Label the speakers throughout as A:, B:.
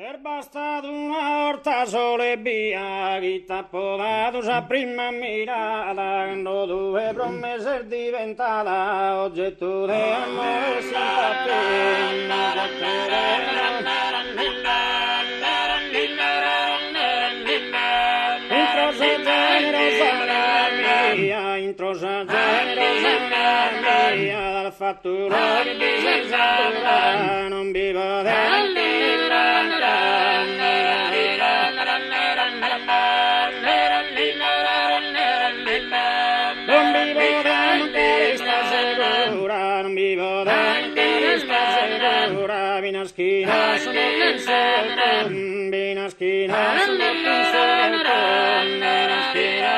A: Er bastado una horta sole via, chi t'ha podato sa prima mirata, quando due promesse diventata oggetto di amore e simpatia. Introsa generosa mia, dal fattura di bisesura, non vivo non vivo d'anche sta segura, non vivo d'anche sta segura, vina schina sono pensato, vina schina sono pensato, vina schina.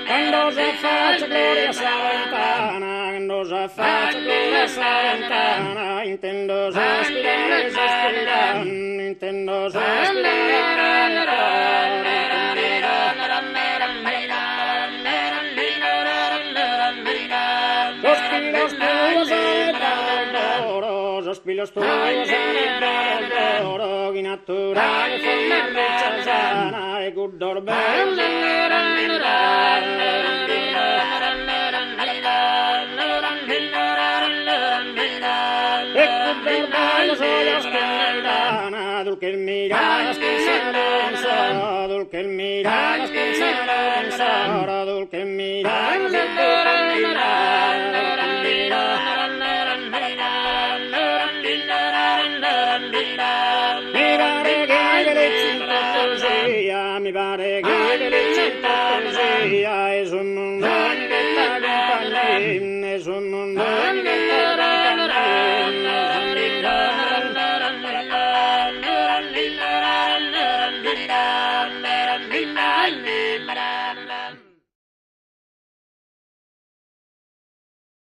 A: Quando si faccia gloria salentana, quando si faccia gloria salentana, intendo sospirare, sospirare, intendo sospiro stuoio sarebbe d'oro, chi naturale forma riccia sana e guddor dulce il mirare spensa dulce il mirare spensa dulce il mirare mi pare che le città è un mondo che t'accompagna, è un mondo che t'accompagna.